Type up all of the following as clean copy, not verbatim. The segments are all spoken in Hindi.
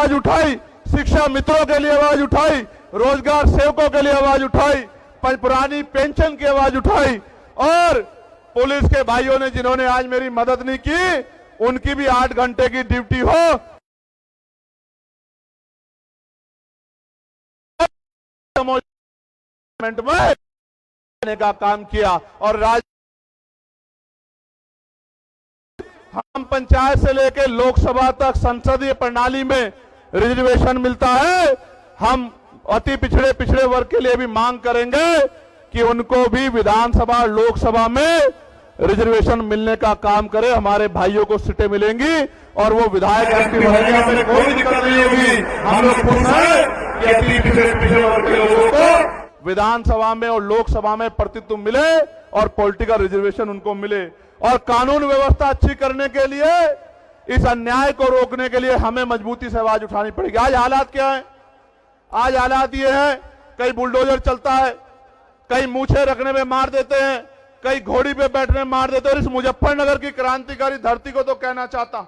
आवाज उठाई, शिक्षा मित्रों के लिए आवाज उठाई, रोजगार सेवकों के लिए आवाज उठाई, पुरानी पेंशन की आवाज उठाई, और पुलिस के भाइयों ने जिन्होंने आज मेरी मदद नहीं की, उनकी भी 8 घंटे की ड्यूटी हो में का काम किया। और हम पंचायत से लेकर लोकसभा तक संसदीय प्रणाली में रिजर्वेशन मिलता है। हम अति पिछड़े वर्ग के लिए भी मांग करेंगे कि उनको भी विधानसभा लोकसभा में रिजर्वेशन मिलने का काम करे। हमारे भाइयों को सीटें मिलेंगी और वो विधायक बनेंगे, हमें कोई दिक्कत नहीं होगी। हम लोग खुश हैं कि अति पिछड़े वर्ग के लोगों को विधानसभा में और लोकसभा में प्रतिनिधित्व मिले और पॉलिटिकल रिजर्वेशन उनको मिले। और कानून व्यवस्था अच्छी करने के लिए, इस अन्याय को रोकने के लिए हमें मजबूती से आवाज उठानी पड़ेगी। आज हालात क्या है? आज हालात ये है, कहीं बुलडोजर चलता है, कहीं मूछे रखने में मार देते हैं, कहीं घोड़ी पे बैठने में मार देते हैं। और इस मुजफ्फरनगर की क्रांतिकारी धरती को तो कहना चाहता,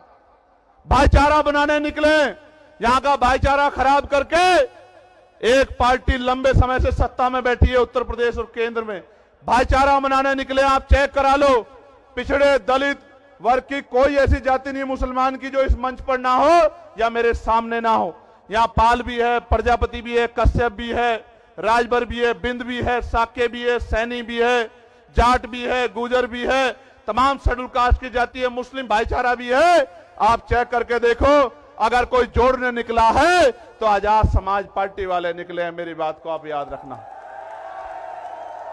भाईचारा बनाने निकले, यहां का भाईचारा खराब करके एक पार्टी लंबे समय से सत्ता में बैठी है उत्तर प्रदेश और केंद्र में, भाईचारा बनाने निकले। आप चेक करा लो, पिछड़े दलित वर्ग की कोई ऐसी जाति नहीं मुसलमान की जो इस मंच पर ना हो या मेरे सामने ना हो। यहां पाल भी है, प्रजापति भी है, कश्यप भी है, राजभर भी है, बिंद भी है, साके भी है, सैनी भी है, जाट भी है, गुजर भी है, तमाम शेड्यूल कास्ट की जाति है, मुस्लिम भाईचारा भी है। आप चेक करके देखो, अगर कोई जोड़ने निकला है तो आजाद समाज पार्टी वाले निकले हैं। मेरी बात को आप याद रखना।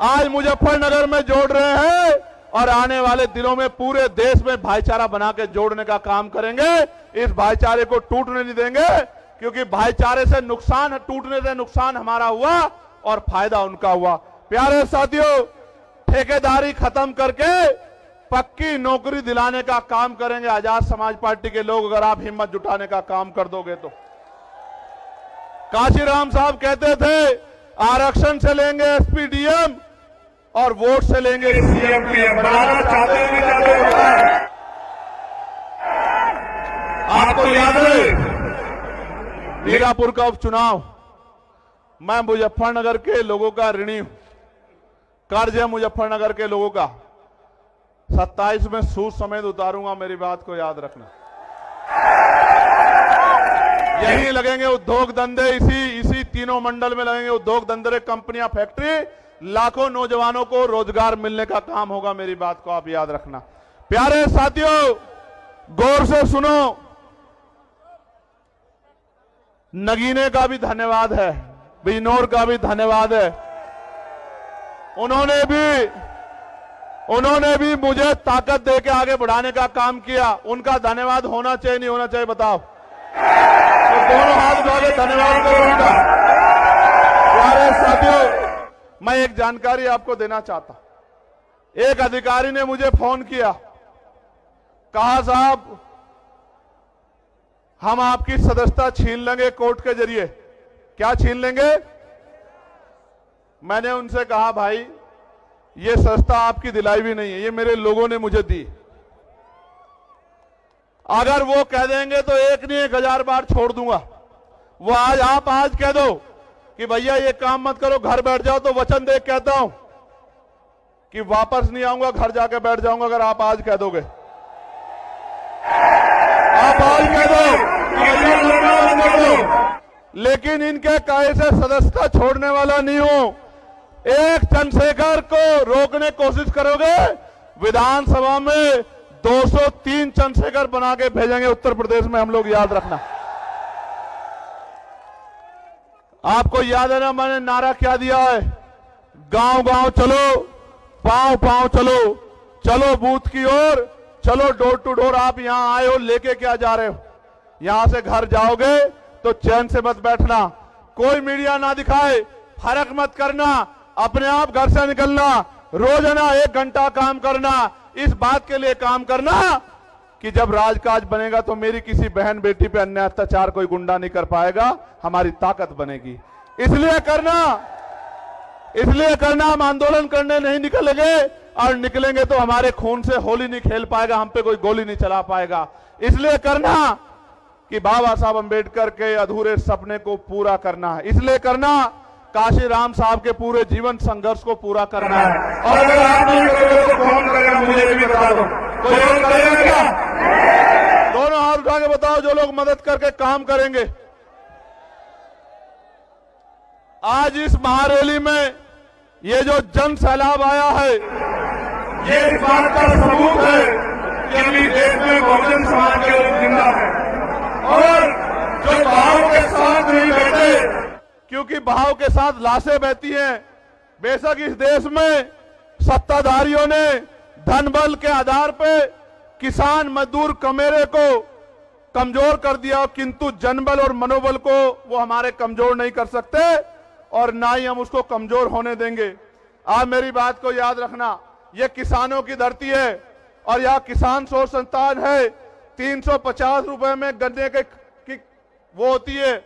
आज मुजफ्फरनगर में जोड़ रहे हैं और आने वाले दिनों में पूरे देश में भाईचारा बना के जोड़ने का काम करेंगे। इस भाईचारे को टूटने नहीं देंगे, क्योंकि भाईचारे से नुकसान, टूटने से नुकसान हमारा हुआ और फायदा उनका हुआ। प्यारे साथियों, ठेकेदारी खत्म करके पक्की नौकरी दिलाने का काम करेंगे आजाद समाज पार्टी के लोग, अगर आप हिम्मत जुटाने का काम कर दोगे तो। काशीराम साहब कहते थे आरक्षण से लेंगे एसपी डीएम और वोट से लेंगे सीएम पीएम। बनाना चाहते हैं। आपको याद है मीरापुर का उपचुनाव, मैं मुजफ्फरनगर के लोगों का ऋणी हूं, कर्ज है मुजफ्फरनगर के लोगों का। 27 में सूद समेत उतारूंगा, मेरी बात को याद रखना। यही लगेंगे उद्योग धंधे, इसी तीनों मंडल में लगेंगे उद्योग धंधे, कंपनियां, फैक्ट्री, लाखों नौजवानों को रोजगार मिलने का काम होगा। मेरी बात को आप याद रखना। प्यारे साथियों, गौर से सुनो, नगीने का भी धन्यवाद है, बिजनौर का भी धन्यवाद है। उन्होंने भी मुझे ताकत देके आगे बढ़ाने का काम किया। उनका धन्यवाद होना चाहिए नहीं होना चाहिए बताओ? तो दोनों हाथ उठा के धन्यवाद करो उनका। प्यारे साथियों, मैं एक जानकारी आपको देना चाहता। एक अधिकारी ने मुझे फोन किया, कहा साहब हम आपकी सदस्यता छीन लेंगे कोर्ट के जरिए। क्या छीन लेंगे? मैंने उनसे कहा भाई ये सदस्यता आपकी दिलाई भी नहीं है, ये मेरे लोगों ने मुझे दी। अगर वो कह देंगे तो 1 नहीं 1000 बार छोड़ दूंगा। वो आप आज कह दो कि भैया ये काम मत करो, घर बैठ जाओ, तो वचन दे कहता हूं कि वापस नहीं आऊंगा, घर जाके बैठ जाऊंगा। अगर आप आज कह दोगे, आप आज कह दो कि भैया लड़ना बंद कर दो, लेकिन इनके कहे से सदस्यता छोड़ने वाला नहीं हूं। एक चंद्रशेखर को रोकने कोशिश करोगे, विधानसभा में 203 चंद्रशेखर बना के भेजेंगे उत्तर प्रदेश में, हम लोग याद रखना। आपको याद है ना मैंने नारा क्या दिया है? गांव गांव चलो, पांव पांव चलो, चलो बूथ की ओर, चलो डोर टू डोर। आप यहां आए हो, लेके क्या जा रहे हो? यहां से घर जाओगे तो चैन से मत बैठना, कोई मीडिया ना दिखाए, फर्क मत करना, अपने आप घर से निकलना, रोजाना 1 घंटा काम करना। इस बात के लिए काम करना कि जब राजकाज बनेगा तो मेरी किसी बहन बेटी पे अन्याय अत्याचार कोई गुंडा नहीं कर पाएगा, हमारी ताकत बनेगी। इसलिए करना हम आंदोलन करने नहीं निकलेंगे, और निकलेंगे तो हमारे खून से होली नहीं खेल पाएगा, हम पे कोई गोली नहीं चला पाएगा। इसलिए करना कि बाबा साहब अंबेडकर के अधूरे सपने को पूरा करना है। इसलिए करना, काशीराम साहब के पूरे जीवन संघर्ष को पूरा करना है। और अगर आप नहीं करोगे तो कौन करेगा, मुझे भी बता दो। कोई और करेगा क्या? दोनों हाथ उठा के बताओ जो लोग मदद करके काम करेंगे। आज इस महारैली में ये जो जन सैलाब आया है, ये इस बात का सबूत है कि अभी देश में बहुजन समाज के लोग जिंदा है और जो बहाव के साथ नहीं बैठे, क्योंकि बहाव के साथ लाशें बहती हैं। बेशक इस देश में सत्ताधारियों ने धन बल के आधार पे किसान मजदूर कमेरे को कमजोर कर दिया, किंतु जनबल और मनोबल को वो हमारे कमजोर नहीं कर सकते और ना ही हम उसको कमजोर होने देंगे। आप मेरी बात को याद रखना, ये किसानों की धरती है और यहाँ किसान शोध संस्थान है। 350 रुपए में गन्ने की वो होती है,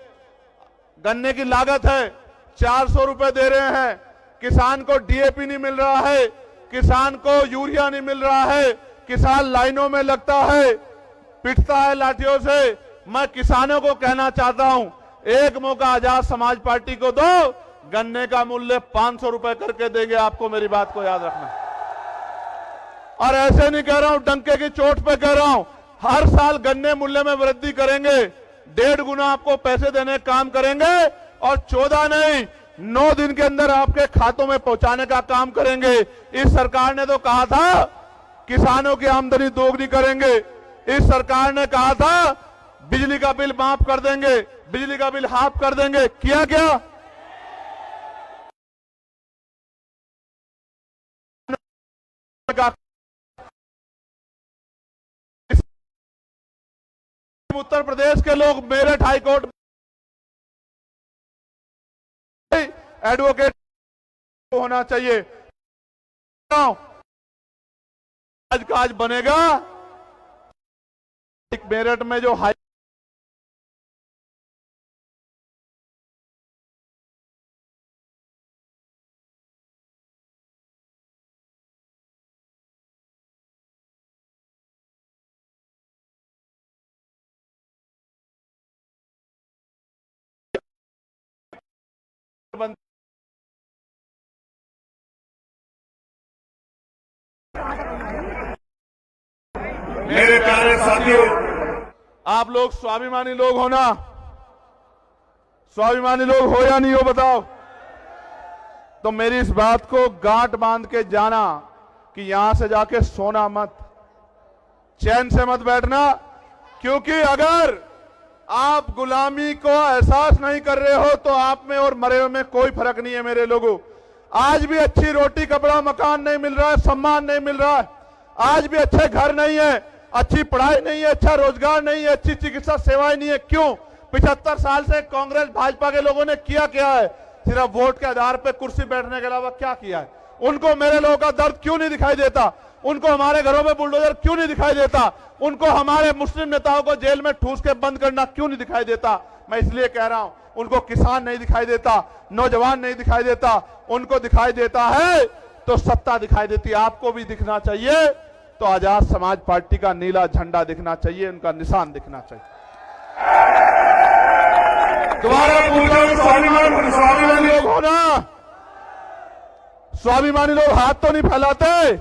गन्ने की लागत है, 400 रुपए दे रहे हैं। किसान को डीएपी नहीं मिल रहा है, किसान को यूरिया नहीं मिल रहा है, किसान लाइनों में लगता है, पिटता है लाठियों से। मैं किसानों को कहना चाहता हूं, एक मौका आजाद समाज पार्टी को दो, गन्ने का मूल्य 500 रुपए करके देंगे आपको। मेरी बात को याद रखना। और ऐसे नहीं कह रहा हूं, डंके की चोट पे कह रहा हूं, हर साल गन्ने मूल्य में वृद्धि करेंगे, 1.5 गुना आपको पैसे देने का काम करेंगे और 14 नहीं 9 दिन के अंदर आपके खातों में पहुंचाने का काम करेंगे। इस सरकार ने तो कहा था किसानों की आमदनी दोगुनी करेंगे। इस सरकार ने कहा था बिजली का बिल माफ कर देंगे, बिजली का बिल हाफ कर देंगे। किया क्या? उत्तर प्रदेश के लोग मेरठ हाईकोर्ट एडवोकेट होना चाहिए। आज काज बनेगा। मेरठ में जो हाई मेरे प्यारे साथियों, आप लोग स्वाभिमानी लोग हो ना? स्वाभिमानी लोग हो या नहीं हो बताओ? तो मेरी इस बात को गांठ बांध के जाना कि यहां से जाके सोना मत, चैन से मत बैठना, क्योंकि अगर आप गुलामी को एहसास नहीं कर रहे हो तो आप में और मरे हुए में कोई फर्क नहीं है। मेरे लोगों, आज भी अच्छी रोटी कपड़ा मकान नहीं मिल रहा है, सम्मान नहीं मिल रहा है, आज भी अच्छे घर नहीं है, अच्छी पढ़ाई नहीं है, अच्छा रोजगार नहीं है, अच्छी चिकित्सा सेवाएं नहीं है। क्यों? 75 साल से कांग्रेस भाजपा के लोगों ने किया क्या है? सिर्फ वोट के आधार पर कुर्सी बैठने के अलावा क्या किया है? उनको मेरे लोगों का दर्द क्यों नहीं दिखाई देता? उनको हमारे घरों में बुलडोजर क्यों नहीं दिखाई देता? उनको हमारे मुस्लिम नेताओं को जेल में ठूस के बंद करना क्यों नहीं दिखाई देता? मैं इसलिए कह रहा हूं, उनको किसान नहीं दिखाई देता, नौजवान नहीं दिखाई देता, उनको दिखाई देता है तो सत्ता दिखाई देती है। आपको भी दिखना चाहिए तो आजाद समाज पार्टी का नीला झंडा दिखना चाहिए, उनका निशान दिखना चाहिए। दोबारा पूछो, स्वाभिमानी लोग हो ना? स्वाभिमानी लोग हाथ तो नहीं फैलाते?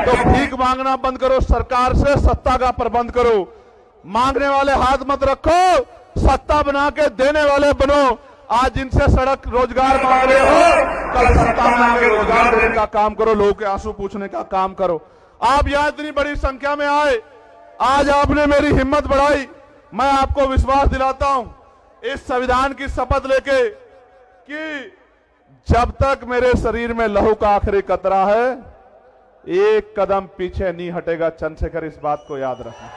तो भीख मांगना बंद करो, सरकार से सत्ता का प्रबंध करो। मांगने वाले हाथ मत रखो, सत्ता बना के देने वाले बनो। आज जिनसे सड़क रोजगार मांग रहे हो, कल सत्ता में आके रोजगार देने का काम करो, लोगों के आंसू पूछने का काम करो। आप यहां इतनी बड़ी संख्या में आए, आज आपने मेरी हिम्मत बढ़ाई। मैं आपको विश्वास दिलाता हूं इस संविधान की शपथ लेके कि जब तक मेरे शरीर में लहू का आखिरी कतरा है, एक कदम पीछे नहीं हटेगा। चंद्रशेखर, इस बात को याद रखना।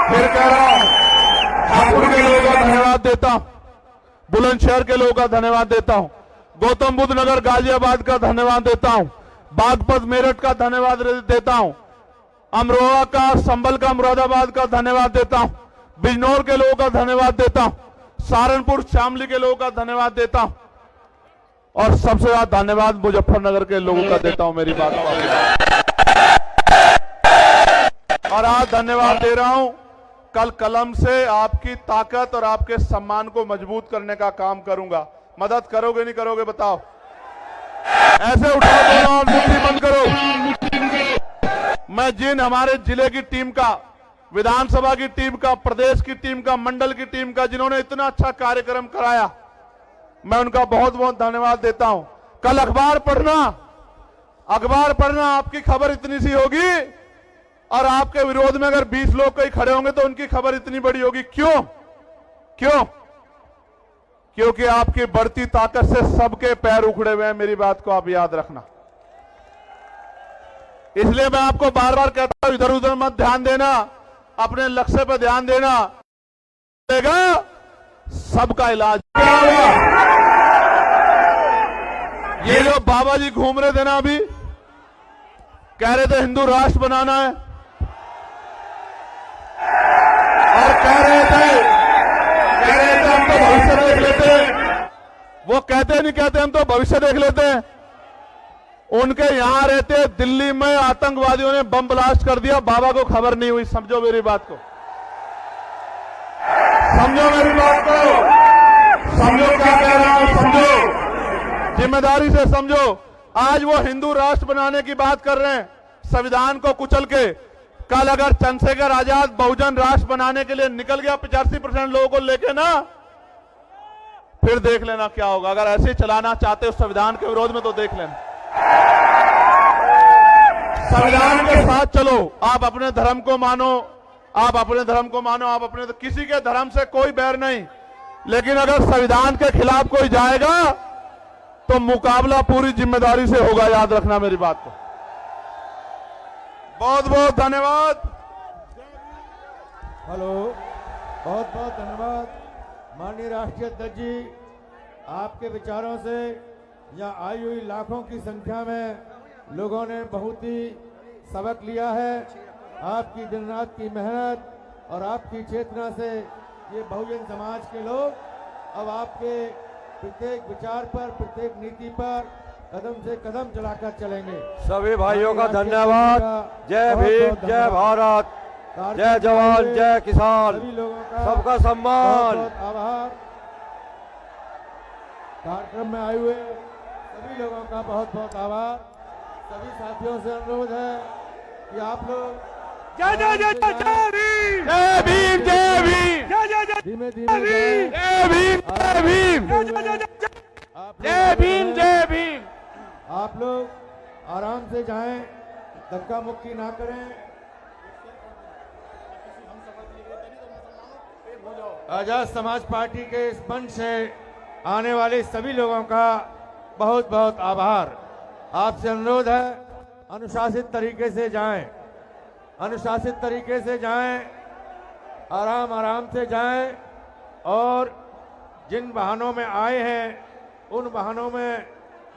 फिर कह रहा हूं, हापुड़ के लोगों का धन्यवाद देता हूं, बुलंदशहर के लोगों का धन्यवाद देता हूं, गौतम बुद्ध नगर गाजियाबाद का धन्यवाद देता हूं, बागपत मेरठ का धन्यवाद देता हूं, अमरोहा का, संभल का, मुरादाबाद का धन्यवाद देता हूं, बिजनौर के लोगों का धन्यवाद देता हूं, सहारनपुर शामली के लोगों का धन्यवाद देता हूं और सबसे ज्यादा धन्यवाद मुजफ्फरनगर के लोगों का देता हूं। मेरी बात को और आज धन्यवाद दे रहा हूं। कल कलम से आपकी ताकत और आपके सम्मान को मजबूत करने का काम करूंगा। मदद करोगे नहीं करोगे बताओ? ऐसे उठाओ दोनों और मुट्ठी बंद करो। मैं जिन हमारे जिले की टीम का, विधानसभा की टीम का, प्रदेश की टीम का, मंडल की टीम का, जिन्होंने इतना अच्छा कार्यक्रम कराया, मैं उनका बहुत बहुत धन्यवाद देता हूं। कल अखबार पढ़ना आपकी खबर इतनी सी होगी और आपके विरोध में अगर 20 लोग कहीं खड़े होंगे तो उनकी खबर इतनी बड़ी होगी। क्यों? क्योंकि आपकी बढ़ती ताकत से सबके पैर उखड़े हुए हैं। मेरी बात को आप याद रखना। इसलिए मैं आपको बार बार कहता हूं, इधर उधर मत ध्यान देना, अपने लक्ष्य पर ध्यान देना। सबका इलाज क्या होगा? ये जो बाबा जी घूम रहे थे ना, अभी कह रहे थे हिंदू राष्ट्र बनाना है और कह रहे थे हम तो भविष्य देख लेते हैं। वो कहते नहीं कहते हम तो भविष्य देख लेते हैं। उनके यहां रहते दिल्ली में आतंकवादियों ने बम ब्लास्ट कर दिया, बाबा को खबर नहीं हुई। समझो मेरी बात को, समझो मेरी बात को, समझो क्या कह रहा हूं, समझो, जिम्मेदारी से समझो। आज वो हिंदू राष्ट्र बनाने की बात कर रहे हैं, संविधान को कुचल के। कल अगर चंद्रशेखर आजाद बहुजन राष्ट्र बनाने के लिए निकल गया 85% लोगों को लेके ना, फिर देख लेना क्या होगा। अगर ऐसे चलाना चाहते हो संविधान के विरोध में तो देख लेना। संविधान के साथ चलो। आप अपने धर्म को मानो, आप अपने किसी के धर्म से कोई बैर नहीं, लेकिन अगर संविधान के खिलाफ कोई जाएगा तो मुकाबला पूरी जिम्मेदारी से होगा। याद रखना मेरी बात को। बहुत बहुत धन्यवाद। हेलो, बहुत बहुत धन्यवाद माननीय राष्ट्रीय अध्यक्ष जी। आपके विचारों से यहाँ आई हुई लाखों की संख्या में लोगों ने बहुत ही सबक लिया है। आपकी दिन रात की मेहनत और आपकी चेतना से ये बहुजन समाज के लोग अब आपके प्रत्येक विचार पर, प्रत्येक नीति पर कदम से कदम चलाकर चलेंगे। सभी भाइयों का धन्यवाद। जय भीम, जय भारत, जय जवान, जय किसान, सभी लोगों का सबका सम्मान। बहुत बहुत आभार। कार्यक्रम में आए हुए सभी लोगों का बहुत बहुत आभार। सभी साथियों से अनुरोध है कि आप लोग जय जय जय जय भीम, जय भीम, जय भीम, धीमे धीमे जाएं। जय भीम, जय भीम, जय भीम, जय भीम। आप लोग आराम से जाएं, धक्का मुक्की ना करें। आजाद समाज पार्टी के इस मंच से आने वाले सभी लोगों का बहुत बहुत आभार। आपसे अनुरोध है, अनुशासित तरीके से जाएं, अनुशासित तरीके से जाएं, आराम आराम से जाएं और जिन वाहनों में आए हैं उन वाहनों में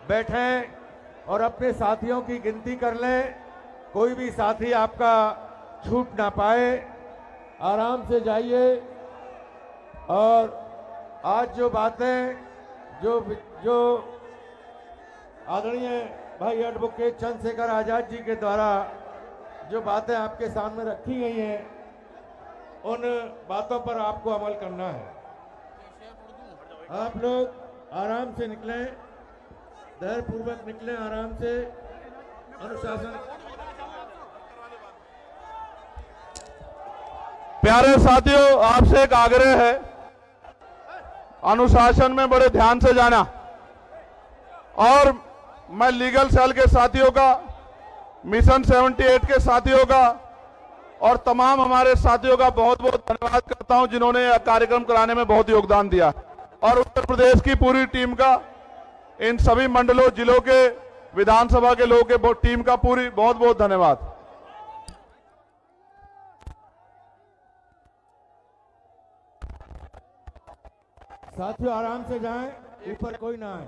बैठें और अपने साथियों की गिनती कर लें। कोई भी साथी आपका छूट ना पाए। आराम से जाइए और आज जो बातें जो आदरणीय भाई एडवोकेट चंद्रशेखर आजाद जी के द्वारा जो बातें आपके सामने रखी गई हैं, उन बातों पर आपको अमल करना है। आप लोग आराम से निकलें, धैर्यपूर्वक निकलें, आराम से, अनुशासन। प्यारे साथियों, आपसे एक आग्रह है, अनुशासन में बड़े ध्यान से जाना। और मैं लीगल सेल के साथियों का, मिशन 78 के साथियों का और तमाम हमारे साथियों का बहुत बहुत धन्यवाद करता हूं जिन्होंने यह कार्यक्रम कराने में बहुत योगदान दिया। और उत्तर प्रदेश की पूरी टीम का, इन सभी मंडलों, जिलों के, विधानसभा के लोगों के टीम का पूरी बहुत बहुत धन्यवाद। साथियों आराम से जाएं, ऊपर कोई ना आए।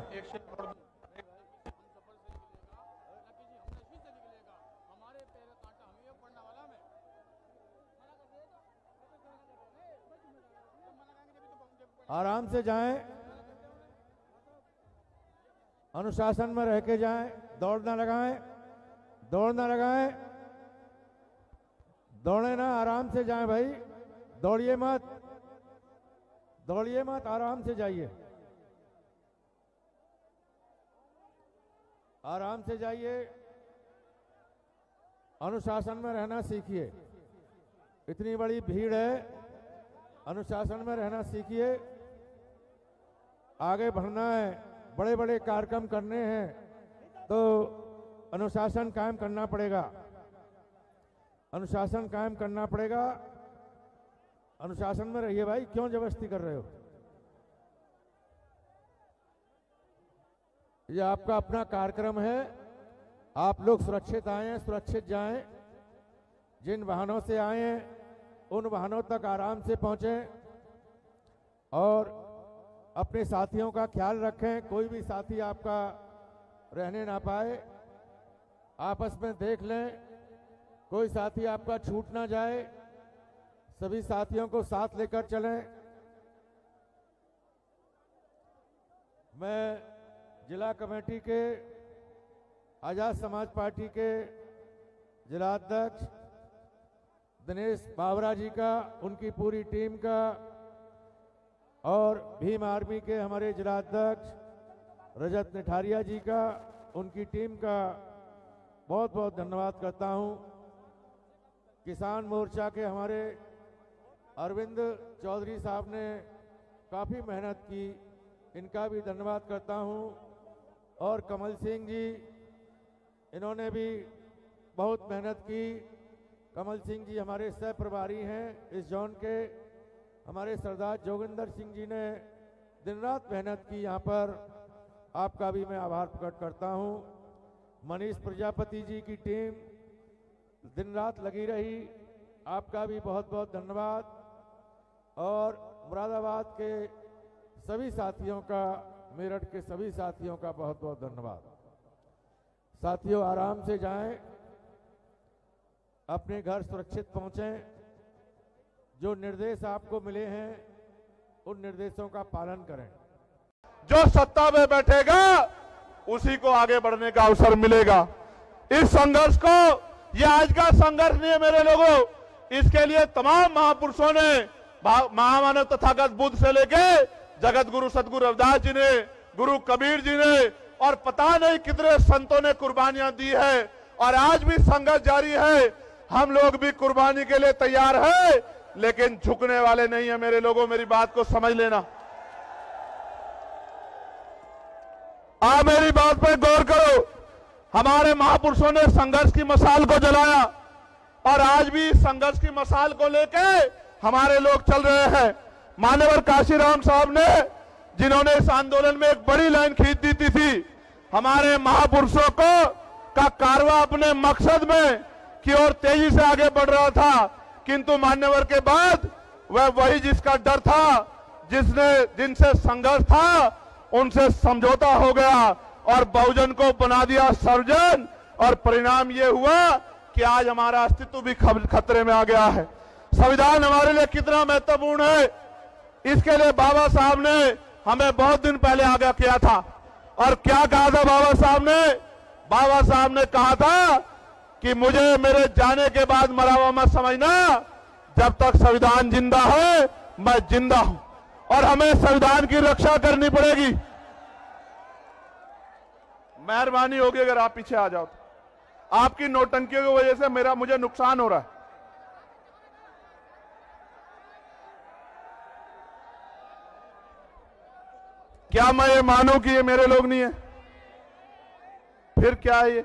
आराम से जाएं, अनुशासन में रह के जाएं, दौड़ ना लगाएं, दौड़ ना लगाएं। दौड़े ना, आराम से जाएं भाई, दौड़िए मत, दौड़िए मत, आराम से जाइए, आराम से जाइए, अनुशासन में रहना सीखिए। इतनी बड़ी भीड़ है, अनुशासन में रहना सीखिए। आगे बढ़ना है, बड़े बड़े कार्यक्रम करने हैं तो अनुशासन कायम करना पड़ेगा, अनुशासन कायम करना पड़ेगा। अनुशासन में रहिए भाई, क्यों जबरदस्ती कर रहे हो? ये आपका अपना कार्यक्रम है, आप लोग सुरक्षित आए हैं, सुरक्षित जाएं। जिन वाहनों से आए हैं उन वाहनों तक आराम से पहुंचें और अपने साथियों का ख्याल रखें। कोई भी साथी आपका रहने ना पाए, आपस में देख लें, कोई साथी आपका छूट ना जाए। सभी साथियों को साथ लेकर चलें। मैं जिला कमेटी के आजाद समाज पार्टी के जिला अध्यक्ष दिनेश बावरा जी का, उनकी पूरी टीम का और भीम आर्मी के हमारे जिला अध्यक्ष रजत निठारिया जी का, उनकी टीम का बहुत बहुत धन्यवाद करता हूं। किसान मोर्चा के हमारे अरविंद चौधरी साहब ने काफ़ी मेहनत की, इनका भी धन्यवाद करता हूं। और कमल सिंह जी, इन्होंने भी बहुत मेहनत की। कमल सिंह जी हमारे सह प्रभारी हैं इस जोन के। हमारे सरदार जोगिंदर सिंह जी ने दिन रात मेहनत की यहाँ पर, आपका भी मैं आभार प्रकट करता हूँ। मनीष प्रजापति जी की टीम दिन रात लगी रही, आपका भी बहुत बहुत धन्यवाद। और मुरादाबाद के सभी साथियों का, मेरठ के सभी साथियों का बहुत बहुत धन्यवाद। साथियों आराम से जाएं, अपने घर सुरक्षित पहुंचें। जो निर्देश आपको मिले हैं उन निर्देशों का पालन करें। जो सत्ता में बैठेगा उसी को आगे बढ़ने का अवसर मिलेगा। इस संघर्ष को, ये आज का संघर्ष नहीं है मेरे लोगों, इसके लिए तमाम महापुरुषों ने, महामानव तथागत बुद्ध से लेके जगत गुरु सतगुरु रविदास जी ने, गुरु कबीर जी ने और पता नहीं कितने संतों ने कुर्बानियां दी है। और आज भी संघर्ष जारी है। हम लोग भी कुर्बानी के लिए तैयार है, लेकिन झुकने वाले नहीं है मेरे लोगों। मेरी बात को समझ लेना, आप मेरी बात पर गौर करो। हमारे महापुरुषों ने संघर्ष की मशाल को जलाया और आज भी संघर्ष की मशाल को लेके हमारे लोग चल रहे हैं। मान्यवर काशीराम साहब ने, जिन्होंने इस आंदोलन में एक बड़ी लाइन खींच दी थी, हमारे महापुरुषों को का कारवां अपने मकसद में की ओर तेजी से आगे बढ़ रहा था, किंतु मान्यवर के बाद वह वही जिसका डर था, जिनसे संघर्ष था, उनसे समझौता हो गया और बहुजन को बना दिया सर्वजन। और परिणाम ये हुआ कि आज हमारा अस्तित्व भी खतरे में आ गया है। संविधान हमारे लिए कितना महत्वपूर्ण है, इसके लिए बाबा साहब ने हमें बहुत दिन पहले आगाह किया था। और क्या कहा था बाबा साहब ने? बाबा साहब ने कहा था कि मुझे मेरे जाने के बाद मरा हुआ मत समझना, जब तक संविधान जिंदा है मैं जिंदा हूं और हमें संविधान की रक्षा करनी पड़ेगी। मेहरबानी होगी अगर आप पीछे आ जाओ तो। आपकी नौटंकियों की वजह से मुझे नुकसान हो रहा है। क्या मैं ये मानूं कि ये मेरे लोग नहीं है? फिर क्या है ये?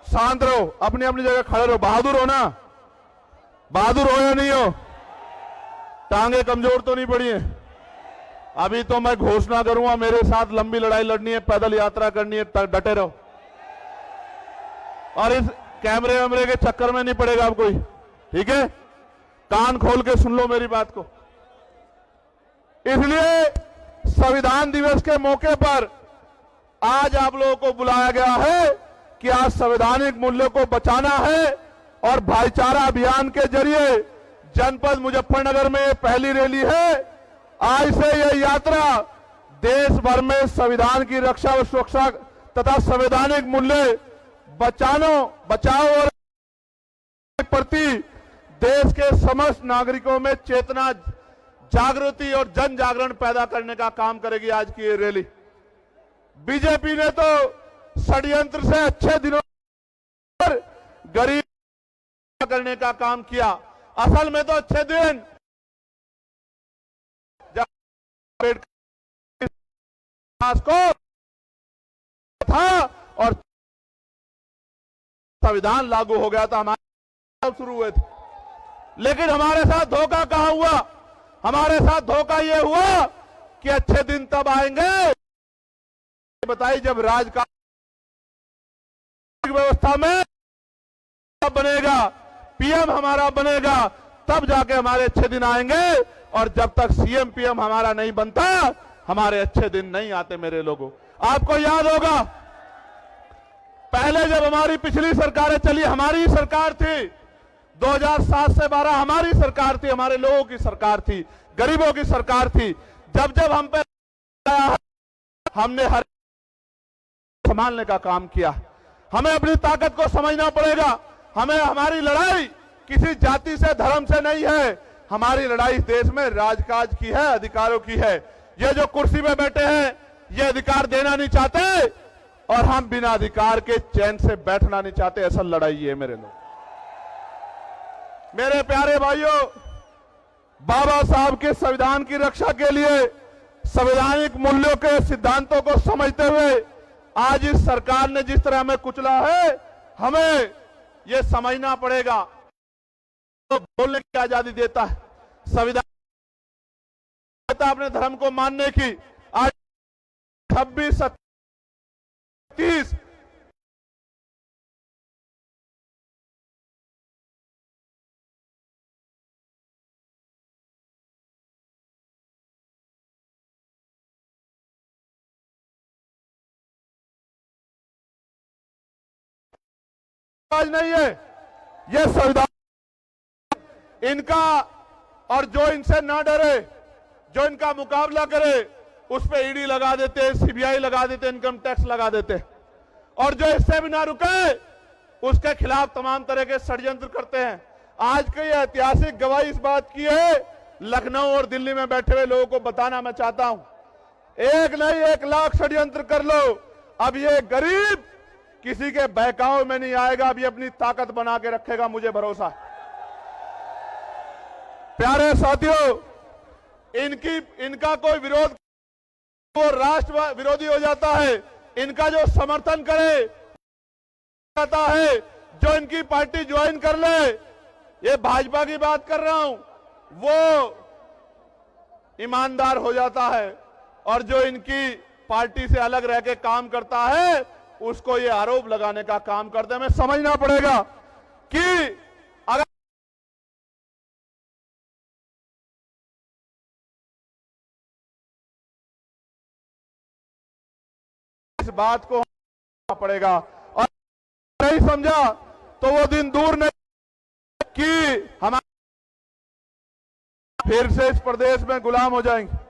शांत रहो, अपनी अपनी जगह खड़े रहो। बहादुर हो ना? बहादुर हो या नहीं हो? टांगे कमजोर तो नहीं पड़ी है? अभी तो मैं घोषणा करूंगा, मेरे साथ लंबी लड़ाई लड़नी है, पैदल यात्रा करनी है, डटे रहो। और इस कैमरे वैमरे के चक्कर में नहीं पड़ेगा आप कोई, ठीक है? कान खोल के सुन लो मेरी बात को। इसलिए संविधान दिवस के मौके पर आज आप लोगों को बुलाया गया है कि आज संवैधानिक मूल्यों को बचाना है और भाईचारा अभियान के जरिए जनपद मुजफ्फरनगर में ये पहली रैली है। आज से यह यात्रा देश भर में संविधान की रक्षा व सुरक्षा तथा संवैधानिक मूल्य बचाओ और प्रति देश के समस्त नागरिकों में चेतना, जागृति और जन जागरण पैदा करने का काम करेगी आज की ये रैली। बीजेपी ने तो षड्यंत्र से अच्छे दिनों पर गरीब करने का काम किया। असल में तो अच्छे दिन जब को था और संविधान लागू हो गया था, हमारे शुरू हुए थे। लेकिन हमारे साथ धोखा कहां हुआ? हमारे साथ धोखा यह हुआ कि अच्छे दिन तब आएंगे, बताइए जब राजनीतिक व्यवस्था में बनेगा, पीएम हमारा बनेगा, तब जाके हमारे अच्छे दिन आएंगे। और जब तक सीएम पीएम हमारा नहीं बनता, हमारे अच्छे दिन नहीं आते। मेरे लोगों, आपको याद होगा पहले जब हमारी पिछली सरकारें चली, हमारी सरकार थी 2007 से 12, हमारी सरकार थी, हमारे लोगों की सरकार थी, गरीबों की सरकार थी। जब जब हम पे हमने हर संभालने का काम किया। हमें अपनी ताकत को समझना पड़ेगा। हमें हमारी लड़ाई किसी जाति से, धर्म से नहीं है। हमारी लड़ाई इस देश में राजकाज की है, अधिकारों की है। ये जो कुर्सी में बैठे हैं, ये अधिकार देना नहीं चाहते और हम बिना अधिकार के चैन से बैठना नहीं चाहते। ऐसा लड़ाई है मेरे लोग। मेरे प्यारे भाइयों, बाबा साहब के संविधान की रक्षा के लिए संवैधानिक मूल्यों के सिद्धांतों को समझते हुए आज इस सरकार ने जिस तरह हमें कुचला है, हमें यह समझना पड़ेगा। तो बोलने की आजादी देता है संविधान, अपने धर्म को मानने की। आज 26, 30 आज नहीं है यह संविधान इनका। और जो इनसे ना डरे, जो इनका मुकाबला करे, उस पे ईडी लगा देते, सीबीआई लगा देते, इनकम टैक्स लगा देते। और जो इससे भी ना रुके, उसके खिलाफ तमाम तरह के षड्यंत्र करते हैं। आज की ऐतिहासिक गवाही इस बात की है, लखनऊ और दिल्ली में बैठे हुए लोगों को बताना मैं चाहता हूं, एक नहीं 1 लाख षड्यंत्र कर लो, अब ये गरीब किसी के बहकाव में नहीं आएगा। अब ये अपनी ताकत बना के रखेगा, मुझे भरोसा है। प्यारे साथियों, इनका कोई विरोध, वो राष्ट्र विरोधी हो जाता है। इनका जो समर्थन करे जाता है, जो इनकी पार्टी ज्वाइन कर ले, ये भाजपा की बात कर रहा हूं, वो ईमानदार हो जाता है। और जो इनकी पार्टी से अलग रह के काम करता है, उसको ये आरोप लगाने का काम करते हैं। हमें समझना पड़ेगा कि अगर इस बात को पड़ेगा और नहीं समझा तो वो दिन दूर नहीं कि हम फिर से इस प्रदेश में गुलाम हो जाएंगे।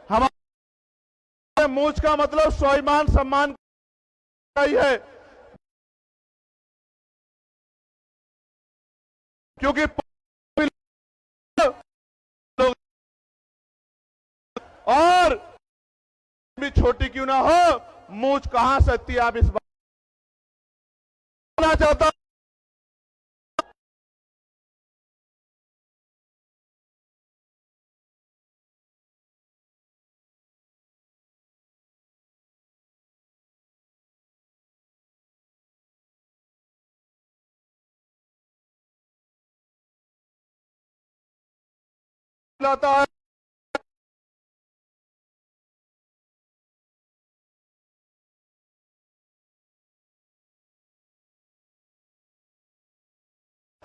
हमारे मूछ का मतलब स्वाभिमान सम्मान का ही है, क्योंकि और भी छोटी क्यों ना हो, मूछ कहां से आती है, आप इस बात चाहता लाता है।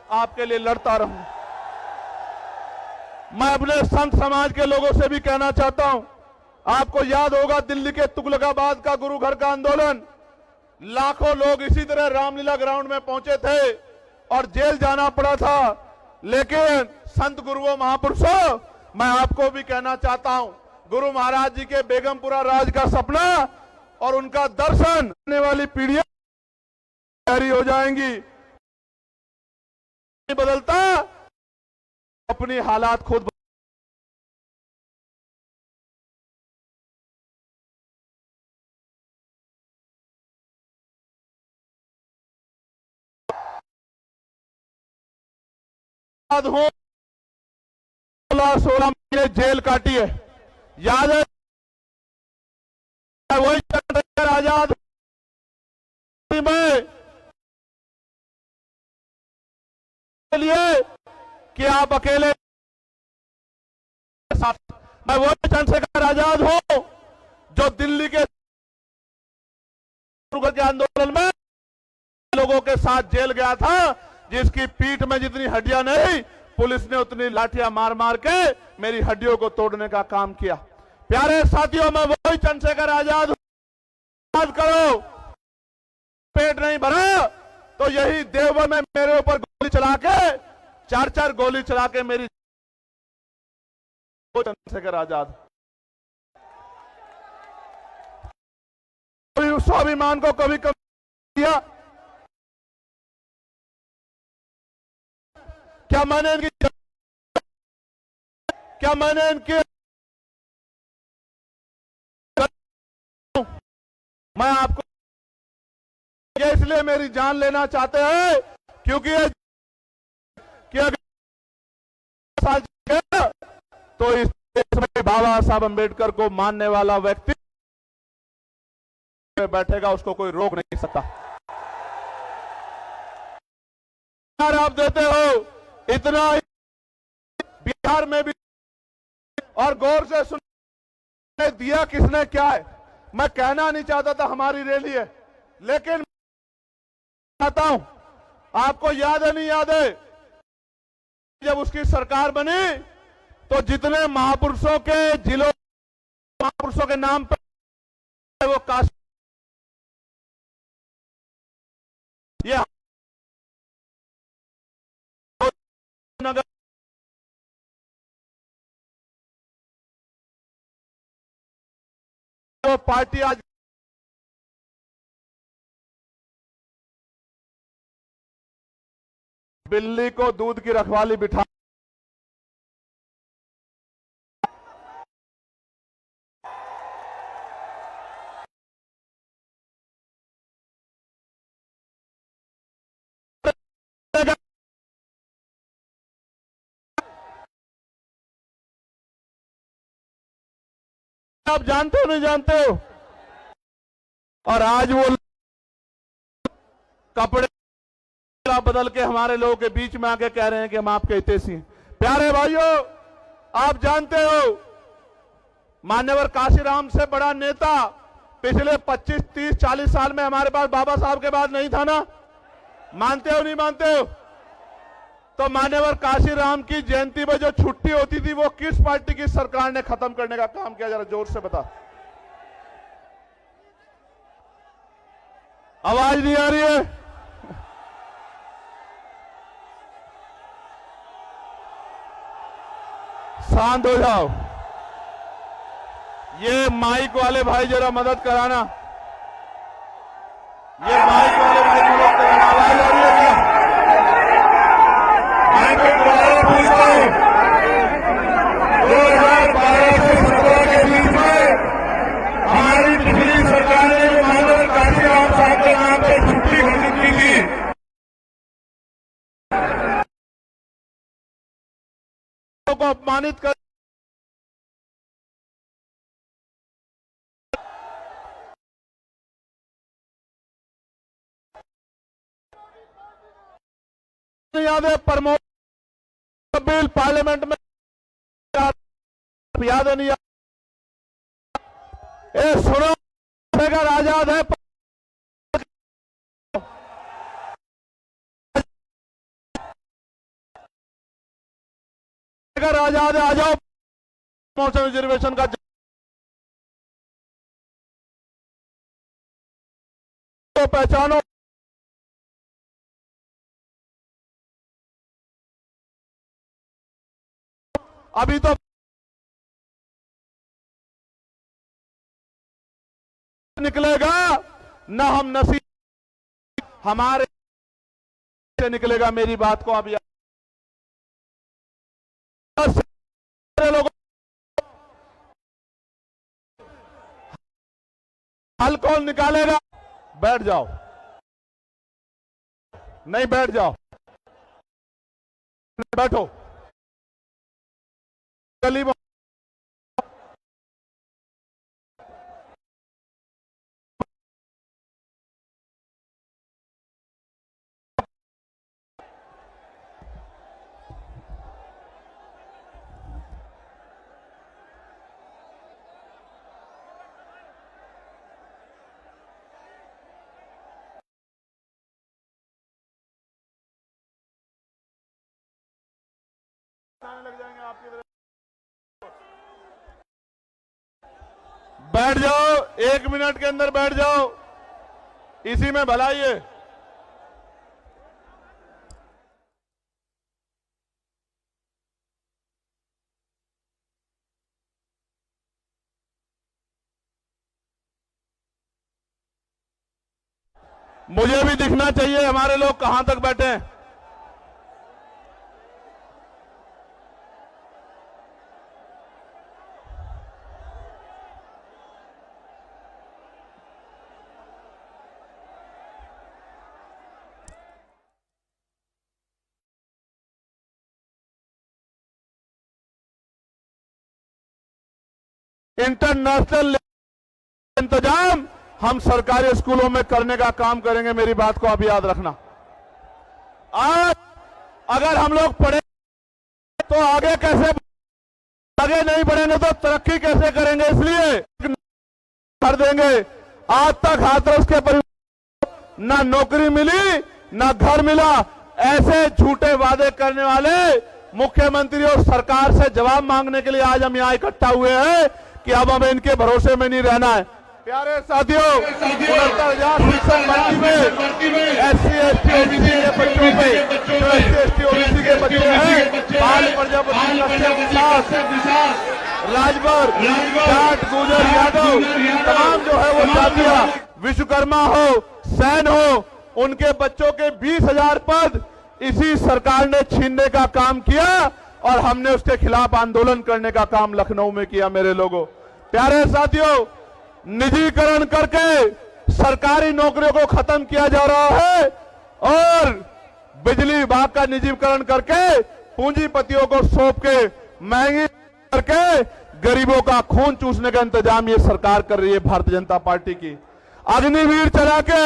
आपके लिए लड़ता रहूं। मैं अपने संत समाज के लोगों से भी कहना चाहता हूं, आपको याद होगा दिल्ली के तुगलकाबाद का गुरु घर का आंदोलन, लाखों लोग इसी तरह रामलीला ग्राउंड में पहुंचे थे और जेल जाना पड़ा था। लेकिन संत गुरुओं महापुरुषों, मैं आपको भी कहना चाहता हूं, गुरु महाराज जी के बेगमपुरा राज का सपना और उनका दर्शन आने वाली पीढ़ियां तैयारी हो जाएंगी। बदलता अपनी हालात खुद हो। 16 महीने जेल काटी है, याद है? वही चंद्रशेखर आजाद में लिए कि आप अकेले साथ, मैं वही चंद्रशेखर आजाद हूं जो दिल्ली के आंदोलन में लोगों के साथ जेल गया था, जिसकी पीठ में जितनी हड्डियां नहीं, पुलिस ने उतनी लाठियां मार मार के मेरी हड्डियों को तोड़ने का काम किया। प्यारे साथियों, मैं वही चंद्रशेखर आजाद हूं। याद करो, पेट नहीं भरा तो यही देवबंद में मेरे ऊपर गोली चला के, 4-4 गोली चला के मेरी, चंद्रशेखर आजाद स्वाभिमान को कभी कम किया क्या? मैंने इनकी मैं आपको इसलिए मेरी जान लेना चाहते हैं क्योंकि अगर तो इस देश में बाबा साहब अंबेडकर को मानने वाला व्यक्ति बैठेगा, उसको कोई रोक नहीं सकता। आप देते हो इतना, बिहार में भी, और गौर से सुन दिया किसने क्या है। मैं कहना नहीं चाहता था हमारी रैली है, लेकिन चाहता हूं, आपको याद है नहीं याद है, जब उसकी सरकार बनी तो जितने महापुरुषों के जिलों, महापुरुषों के नाम पर वो काशी, ये नगर, वो पार्टी आज बिल्ली को दूध की रखवाली बिठा, आप जानते हो नहीं जानते हो? और आज वो कपड़े बदल के हमारे लोगों के बीच में आके कह रहे हैं कि हम आपके हितैषी हैं। प्यारे भाइयों, आप जानते हो मान्यवर काशीराम से बड़ा नेता पिछले 25, 30, 40 साल में हमारे पास बाबा साहब के बाद नहीं था ना? मानते हो नहीं मानते हो? तो मान्यवर काशीराम की जयंती में जो छुट्टी होती थी वो किस पार्टी की सरकार ने खत्म करने का काम किया? जरा जोर से बता। आवाज नहीं आ रही है? शांत हो जाओ। ये माइक वाले भाई जरा मदद कराना, ये माइक वाले भाई मदद कराना। आवाज आ रही है क्या? मैं तो दोबारा पूछता हूं, 2012 से 17 के बीच में हमारी पिछली सरकार ने मानव काशीराम साहब के नाम पे छुट्टी घोषित की थी, को अपमानित कर याद है? प्रमोद बिल पार्लियामेंट में याद है नहीं याद? ए सुनो, अगर आजाद है, अगर आजाद है आ जाओ, रिजर्वेशन का को पहचानो। अभी तो निकलेगा ना, हम नसीब हमारे से निकलेगा। मेरी बात को आप याद, लोगों हल कौन निकालेगा? बैठ जाओ, नहीं बैठ जाओ, बैठो। गली में लग जाएंगे आपकी तरफ। बैठ जाओ, 1 मिनट के अंदर बैठ जाओ, इसी में भलाई है। मुझे भी दिखना चाहिए हमारे लोग कहां तक बैठे हैं। इंटरनेशनल इंतजाम हम सरकारी स्कूलों में करने का काम करेंगे। मेरी बात को आप याद रखना। आज अगर हम लोग पढ़े तो आगे कैसे, आगे नहीं बढ़ेंगे तो तरक्की कैसे करेंगे? इसलिए कर देंगे। आज तक हाथरस के परिवार ना नौकरी मिली ना घर मिला। ऐसे झूठे वादे करने वाले मुख्यमंत्री और सरकार से जवाब मांगने के लिए आज हम यहाँ इकट्ठा हुए हैं कि अब हमें इनके भरोसे में नहीं रहना है। प्यारे साथियों, 69,000 शिक्षक भर्ती में SC ST OBC के बच्चों पे, जो SC ST OBC के बच्चे हैं, बाल प्रजापति, राजभर, जाट, गुजर, यादव, तमाम जो है वो जातियां, विश्वकर्मा हो, सैन हो, उनके बच्चों के 20,000 पद इसी सरकार ने छीनने का काम किया और हमने उसके खिलाफ आंदोलन करने का काम लखनऊ में किया। मेरे लोगों, प्यारे साथियों, निजीकरण करके सरकारी नौकरियों को खत्म किया जा रहा है और बिजली विभाग का निजीकरण करके पूंजीपतियों को सौंप के महंगी करके गरीबों का खून चूसने का इंतजाम ये सरकार कर रही है भारतीय जनता पार्टी की। अग्निवीर चला के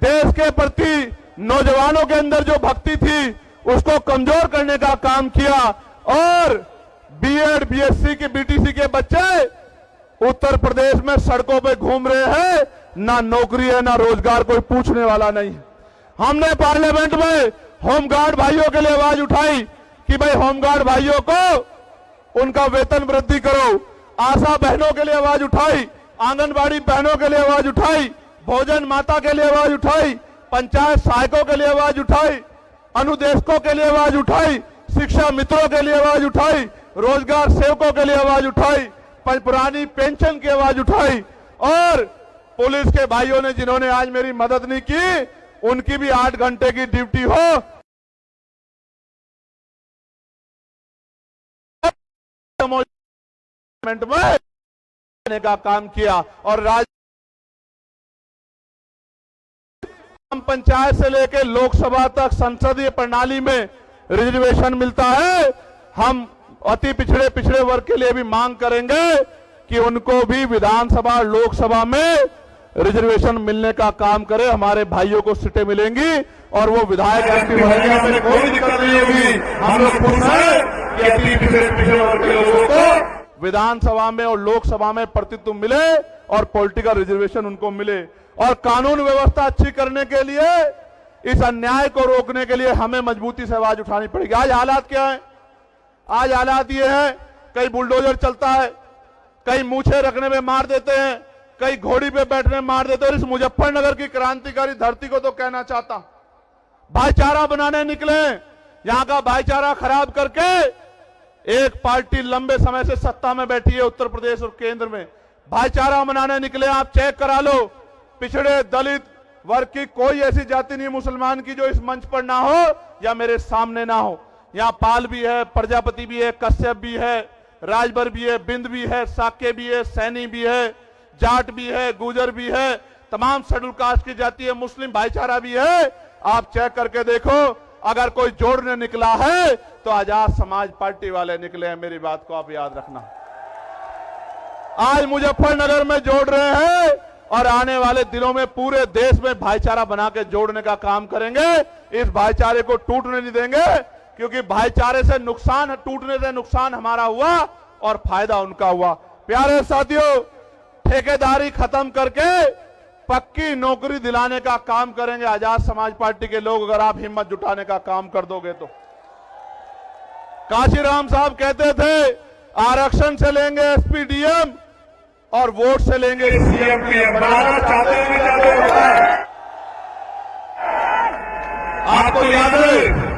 देश के प्रति नौजवानों के अंदर जो भक्ति थी उसको कमजोर करने का काम किया और बीएड बीएससी के बीटीसी के बच्चे उत्तर प्रदेश में सड़कों पे घूम रहे हैं। ना नौकरी है ना रोजगार, कोई पूछने वाला नहीं। हमने पार्लियामेंट में होमगार्ड भाइयों के लिए आवाज उठाई कि भाई होमगार्ड भाइयों को उनका वेतन वृद्धि करो। आशा बहनों के लिए आवाज उठाई, आंगनबाड़ी बहनों के लिए आवाज उठाई, भोजन माता के लिए आवाज उठाई, पंचायत सहायकों के लिए आवाज उठाई, अनुदेशकों के लिए आवाज उठाई, शिक्षा मित्रों के लिए आवाज उठाई, रोजगार सेवकों के लिए आवाज उठाई, पुरानी पेंशन की आवाज उठाई और पुलिस के भाइयों ने जिन्होंने आज मेरी मदद नहीं की उनकी भी 8 घंटे की ड्यूटी हो में का काम किया। और पंचायत से लेकर लोकसभा तक संसदीय प्रणाली में रिजर्वेशन मिलता है। हम अति पिछड़े वर्ग के लिए भी मांग करेंगे कि उनको भी विधानसभा लोकसभा में रिजर्वेशन मिलने का काम करे। हमारे भाइयों को सीटें मिलेंगी और वो विधायक एक्टिव रहेंगे, हमें कोई दिक्कत नहीं होगी। हम लोग खुश हैं कि अति पिछड़े वर्ग के लोगों को विधानसभा में और लोकसभा में प्रतिनिधित्व मिले और पॉलिटिकल रिजर्वेशन उनको मिले। और कानून व्यवस्था अच्छी करने के लिए, इस अन्याय को रोकने के लिए हमें मजबूती से आवाज उठानी पड़ेगी। आज हालात क्या है? आज हालात ये है, कहीं बुलडोजर चलता है, कहीं मूछे रखने में मार देते हैं, कई घोड़ी पे बैठने मार देते। और इस मुजफ्फरनगर की क्रांतिकारी धरती को तो कहना चाहता हूं, भाईचारा बनाने निकले, यहां का भाईचारा खराब करके एक पार्टी लंबे समय से सत्ता में बैठी है उत्तर प्रदेश और केंद्र में, भाईचारा बनाने निकले। आप चेक करा लो, पिछड़े दलित वर्ग की कोई ऐसी जाति नहीं मुसलमान की जो इस मंच पर ना हो या मेरे सामने ना हो। यहां पाल भी है, प्रजापति भी है, कश्यप भी है, राजभर भी है, बिंद भी है, साके भी है, सैनी भी है, जाट भी है, गुजर भी है, तमाम शेड्यूल कास्ट की जाति है, मुस्लिम भाईचारा भी है। आप चेक करके देखो, अगर कोई जोड़ने निकला है तो आजाद समाज पार्टी वाले निकले हैं। मेरी बात को आप याद रखना। आज मुजफ्फरनगर में जोड़ रहे हैं और आने वाले दिनों में पूरे देश में भाईचारा बना के जोड़ने का काम करेंगे। इस भाईचारे को टूटने नहीं देंगे, क्योंकि भाईचारे से नुकसान, टूटने से नुकसान हमारा हुआ और फायदा उनका हुआ। प्यारे साथियों, ठेकेदारी खत्म करके पक्की नौकरी दिलाने का काम करेंगे आजाद समाज पार्टी के लोग, अगर आप हिम्मत जुटाने का काम कर दोगे तो। काशीराम साहब कहते थे आरक्षण से लेंगे एसपी डीएम और वोट से लेंगे सीएम पीएम। बनाना चाहते हैं। आपको याद है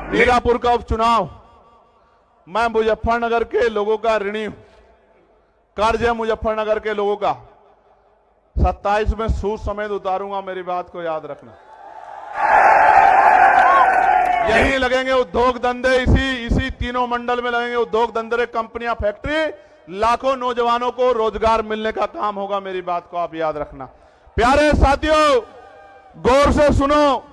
मीरापुर का उपचुनाव, मैं मुजफ्फरनगर के लोगों का ऋणी हूं, कर्ज है मुजफ्फरनगर के लोगों का। 27 में सूद समेत उतारूंगा, मेरी बात को याद रखना। यही लगेंगे उद्योग धंधे, इसी तीनों मंडल में लगेंगे उद्योग धंधे, कंपनियां, फैक्ट्री, लाखों नौजवानों को रोजगार मिलने का काम होगा। मेरी बात को आप याद रखना। प्यारे साथियों, गौर से सुनो,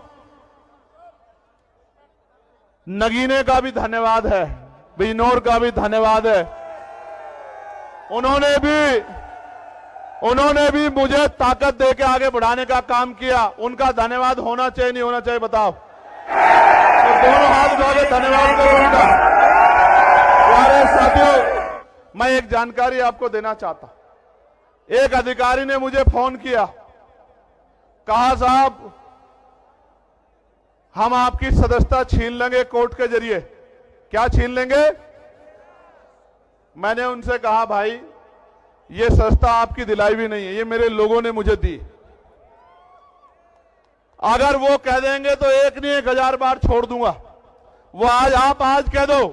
नगीने का भी धन्यवाद है, बिजनौर का भी धन्यवाद है। उन्होंने भी मुझे ताकत देके आगे बढ़ाने का काम किया। उनका धन्यवाद होना चाहिए नहीं होना चाहिए बताओ? तो दोनों हाथ उठा के धन्यवाद करो उनका। प्यारे साथियों, मैं एक जानकारी आपको देना चाहता। एक अधिकारी ने मुझे फोन किया, कहा साहब हम आपकी सदस्यता छीन लेंगे कोर्ट के जरिए। क्या छीन लेंगे? मैंने उनसे कहा भाई ये सदस्यता आपकी दिलाई भी नहीं है, ये मेरे लोगों ने मुझे दी। अगर वो कह देंगे तो एक नहीं 1000 बार छोड़ दूंगा। वो आप आज कह दो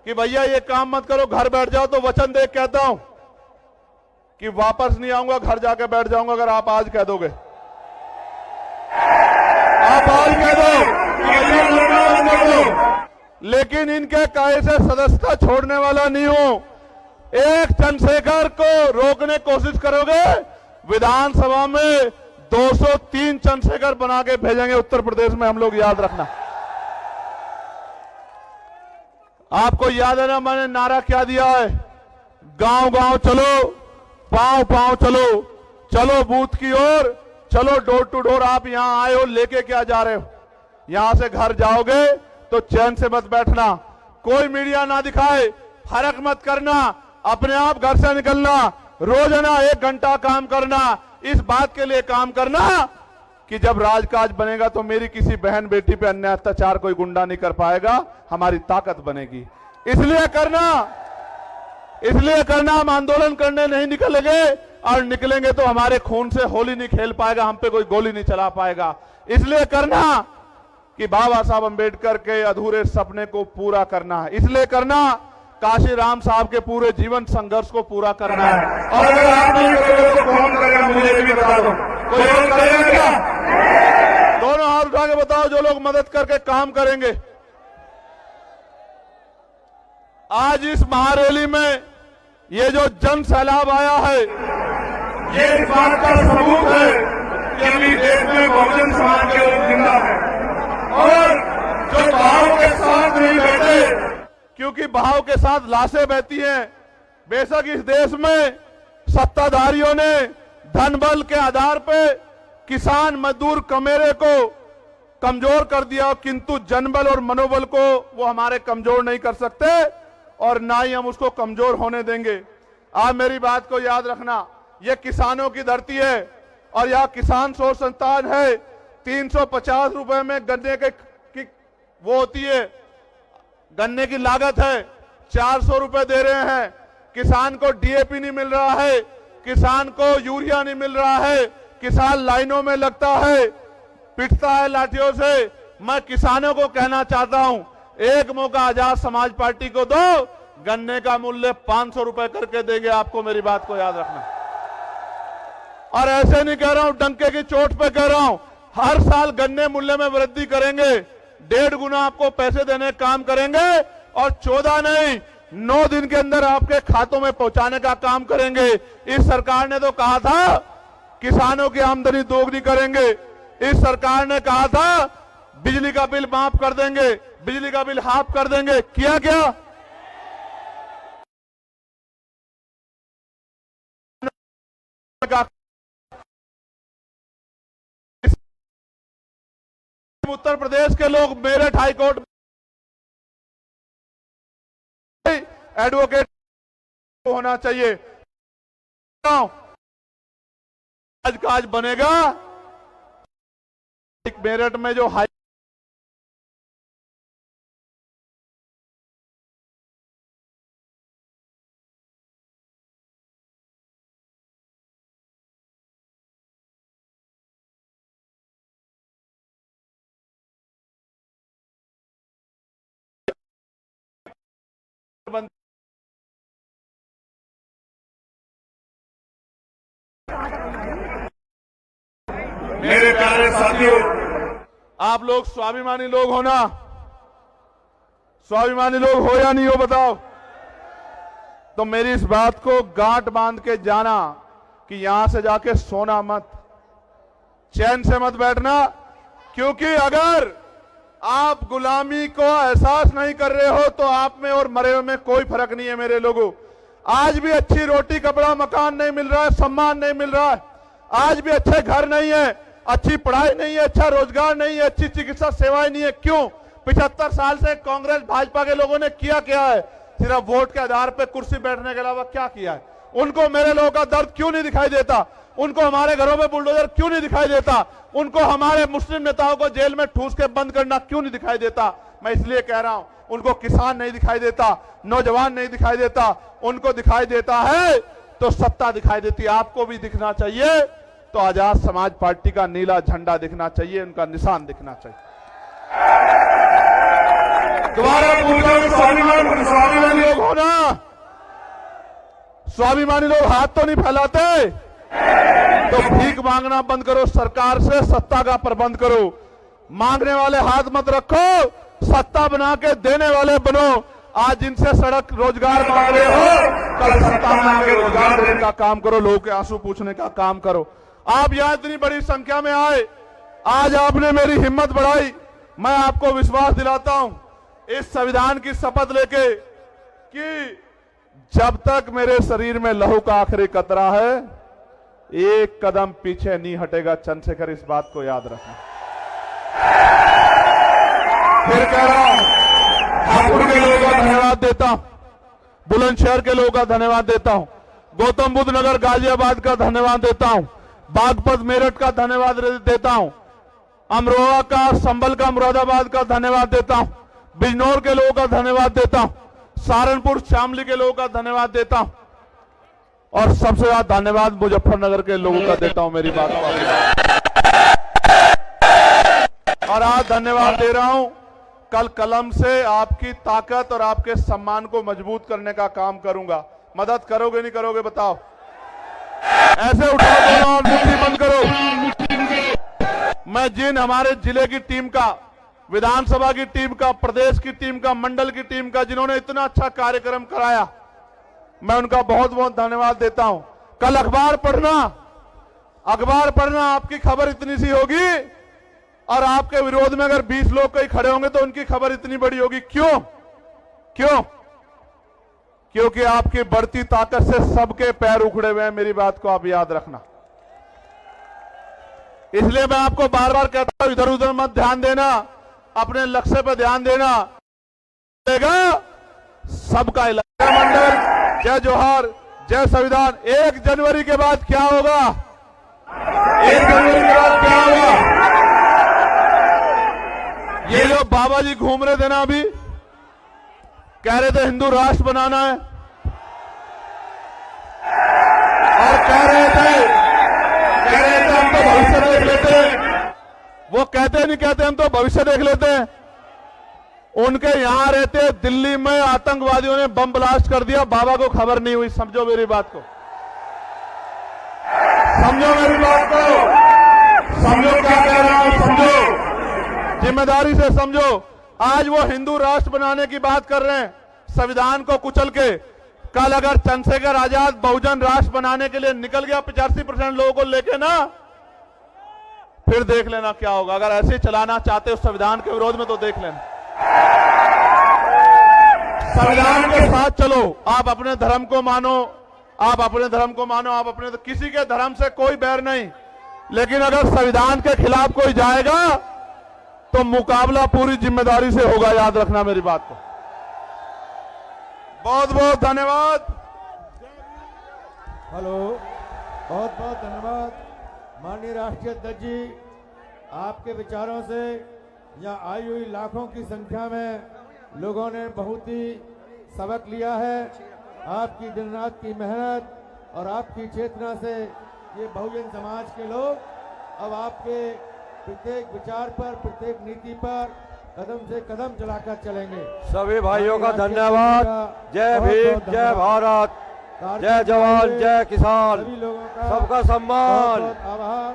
कि भैया ये काम मत करो, घर बैठ जाओ, तो वचन दे कहता हूं कि वापस नहीं आऊंगा, घर जाके बैठ जाऊंगा। अगर आप आज कह दोगे, आप आज कह दो कि भैया मत करो, लेकिन इनके कहे से सदस्यता छोड़ने वाला नहीं हूं। एक चंद्रशेखर को रोकने की कोशिश करोगे, विधानसभा में 203 चंद्रशेखर बना के भेजेंगे उत्तर प्रदेश में हम लोग, याद रखना। आपको याद है ना मैंने नारा क्या दिया है? गांव गांव चलो, पांव पांव चलो, चलो बूथ की ओर, चलो डोर टू डोर। आप यहां आए हो, लेके क्या जा रहे हो? यहां से घर जाओगे तो चैन से मत बैठना, कोई मीडिया ना दिखाए, फर्क मत करना, अपने आप घर से निकलना, रोजाना 1 घंटा काम करना। इस बात के लिए काम करना कि जब राजकाज बनेगा तो मेरी किसी बहन बेटी पे अन्याय अत्याचार कोई गुंडा नहीं कर पाएगा, हमारी ताकत बनेगी। इसलिए करना हम आंदोलन करने नहीं निकलेंगे, और निकलेंगे तो हमारे खून से होली नहीं खेल पाएगा, हम पे कोई गोली नहीं चला पाएगा। इसलिए करना कि बाबा साहब अंबेडकर के अधूरे सपने को पूरा करना है। इसलिए करना काशीराम साहब के पूरे जीवन संघर्ष को पूरा करना है। और अगर आप नहीं करोगे तो कौन करेगा? मुझे भी बता दो, कोई और करेगा क्या? दोनों हाथ उठा के बताओ जो लोग मदद करके काम करेंगे। आज इस महारैली में ये जो जन सैलाब आया है, ये इस बात का सबूत है कि अभी देश में बहुजन समाज के लोग जिंदा है और जो भाव के साथ नहीं बैठे, क्योंकि बहाव के साथ लाशें बहती हैं। बेशक इस देश में सत्ताधारियों ने धन बल के आधार पे किसान मजदूर कमेरे को कमजोर कर दिया, किंतु जनबल और मनोबल को वो हमारे कमजोर नहीं कर सकते और ना ही हम उसको कमजोर होने देंगे। आप मेरी बात को याद रखना, ये किसानों की धरती है और यह किसान शोध संस्थान है। 350 रुपए में गन्ने की वो होती है, गन्ने की लागत है, 400 रुपए दे रहे हैं। किसान को डीएपी नहीं मिल रहा है, किसान को यूरिया नहीं मिल रहा है, किसान लाइनों में लगता है, पिटता है लाठियों से। मैं किसानों को कहना चाहता हूं, एक मौका आजाद समाज पार्टी को दो, गन्ने का मूल्य 500 रुपए करके देंगे आपको, मेरी बात को याद रखना। और ऐसे नहीं कह रहा हूं, डंके की चोट पे कह रहा हूं, हर साल गन्ने मूल्य में वृद्धि करेंगे, 1.5 गुना आपको पैसे देने का काम करेंगे, और 14 नहीं 9 दिन के अंदर आपके खातों में पहुंचाने का काम करेंगे। इस सरकार ने तो कहा था किसानों की आमदनी दोगुनी करेंगे, इस सरकार ने कहा था बिजली का बिल माफ कर देंगे, बिजली का बिल हाफ कर देंगे, किया क्या? उत्तर प्रदेश के लोग मेरठ हाईकोर्ट एडवोकेट होना चाहिए, आज काज बनेगा। मेरठ में जो हाई मेरे प्यारे साथियों, आप लोग स्वाभिमानी लोग हो ना? स्वाभिमानी लोग हो या नहीं हो बताओ? तो मेरी इस बात को गांठ बांध के जाना कि यहां से जाके सोना मत, चैन से मत बैठना, क्योंकि अगर आप गुलामी को एहसास नहीं कर रहे हो तो आप में और मरे हुए में कोई फर्क नहीं है मेरे लोगों। आज भी अच्छी रोटी कपड़ा मकान नहीं मिल रहा है, सम्मान नहीं मिल रहा है, आज भी अच्छे घर नहीं है, अच्छी पढ़ाई नहीं है, अच्छा रोजगार नहीं है, अच्छी चिकित्सा सेवाएं नहीं है। क्यों? 75 साल से कांग्रेस भाजपा के लोगों ने किया क्या है? सिर्फ वोट के आधार पर कुर्सी बैठने के अलावा क्या किया है? उनको मेरे लोगों का दर्द क्यों नहीं दिखाई देता? उनको हमारे घरों में बुलडोजर क्यों नहीं दिखाई देता? उनको हमारे मुस्लिम नेताओं को जेल में ठूस के बंद करना क्यों नहीं दिखाई देता? मैं इसलिए कह रहा हूं, उनको किसान नहीं दिखाई देता, नौजवान नहीं दिखाई देता, उनको दिखाई देता है तो सत्ता दिखाई देती है। आपको भी दिखना चाहिए तो आजाद समाज पार्टी का नीला झंडा दिखना चाहिए, उनका निशान दिखना चाहिए। दोबारा पूछ रहा हूं, स्वाभिमानी लोग हो ना? स्वाभिमानी लोग हाथ तो नहीं फैलाते? तो भीख मांगना बंद करो, सरकार से सत्ता का प्रबंध करो। मांगने वाले हाथ मत रखो, सत्ता बना के देने वाले बनो। आज जिनसे सड़क रोजगार मांग रहे हो, कल सत्ता में आके रोजगार देने का काम करो, लोगों के आंसू पूछने का काम करो। आप यहां इतनी बड़ी संख्या में आए, आज आपने मेरी हिम्मत बढ़ाई। मैं आपको विश्वास दिलाता हूं इस संविधान की शपथ लेके कि जब तक मेरे शरीर में लहू का आखिरी कतरा है, एक कदम पीछे नहीं हटेगा। चंद्रशेखर, इस बात को याद रखना। फिर कह रहा हूं, हापुड़ के लोगों का धन्यवाद देता हूं, बुलंदशहर के लोगों का धन्यवाद देता हूं, गौतम बुद्ध नगर गाजियाबाद का धन्यवाद देता हूं, बागपत मेरठ का धन्यवाद देता हूं, अमरोहा का, संभल का, मुरादाबाद का धन्यवाद देता हूं, बिजनौर के लोगों का धन्यवाद देता हूं, सहारनपुर शामली के लोगों का धन्यवाद देता हूं, और सबसे ज्यादा धन्यवाद मुजफ्फरनगर के लोगों का देता हूं। मेरी बात और आज धन्यवाद दे रहा हूं, कल कलम से आपकी ताकत और आपके सम्मान को मजबूत करने का काम करूंगा। मदद करोगे नहीं करोगे बताओ? ऐसे उठाओ दोनों और मुट्ठी बंद करो। मैं जिन हमारे जिले की टीम का, विधानसभा की टीम का, प्रदेश की टीम का, मंडल की टीम का, जिन्होंने इतना अच्छा कार्यक्रम कराया, मैं उनका बहुत बहुत धन्यवाद देता हूं। कल अखबार पढ़ना, आपकी खबर इतनी सी होगी और आपके विरोध में अगर 20 लोग कहीं खड़े होंगे तो उनकी खबर इतनी बड़ी होगी। क्यों? क्योंकि आपकी बढ़ती ताकत से सबके पैर उखड़े हुए हैं। मेरी बात को आप याद रखना। इसलिए मैं आपको बार बार कहता हूं, इधर उधर मत ध्यान देना, अपने लक्ष्य पर ध्यान देना। सबका इलाका मंडल, जय जोहार, जय संविधान। 1 जनवरी के बाद क्या होगा? 1 जनवरी के बाद क्या होगा? ये जो बाबा जी घूम रहे थे ना, अभी कह रहे थे हिंदू राष्ट्र बनाना है, और कह कहते नहीं कहते, हम तो भविष्य देख लेते हैं। उनके यहां रहते दिल्ली में आतंकवादियों ने बम ब्लास्ट कर दिया, बाबा को खबर नहीं हुई। समझो मेरी बात को, समझो मेरी बात को, समझो क्या कह रहा हूं, समझो, जिम्मेदारी से समझो। आज वो हिंदू राष्ट्र बनाने की बात कर रहे हैं, संविधान को कुचल के। कल अगर चंद्रशेखर आजाद बहुजन राष्ट्र बनाने के लिए निकल गया 85% लोगों को लेके ना, फिर देख लेना क्या होगा। अगर ऐसे चलाना चाहते हो संविधान के विरोध में तो देख लेना। संविधान के साथ चलो, आप अपने धर्म को मानो, आप अपने धर्म को मानो, आप अपने, किसी के धर्म से कोई बैर नहीं, लेकिन अगर संविधान के खिलाफ कोई जाएगा तो मुकाबला पूरी जिम्मेदारी से होगा, याद रखना मेरी बात को। बहुत बहुत धन्यवाद। हेलो, बहुत बहुत धन्यवाद माननीय राष्ट्रीय अध्यक्ष जी। आपके विचारों से यहाँ आई हुई लाखों की संख्या में लोगों ने बहुत ही सबक लिया है। आपकी दिन रात की मेहनत और आपकी चेतना से ये बहुजन समाज के लोग अब आपके प्रत्येक विचार पर, प्रत्येक नीति पर कदम से कदम चलाकर चलेंगे। सभी भाइयों का धन्यवाद। जय भीम, जय भारत, जय जवान, जय किसान, सभी लोगों का सबका सम्मान। बहुत आभार।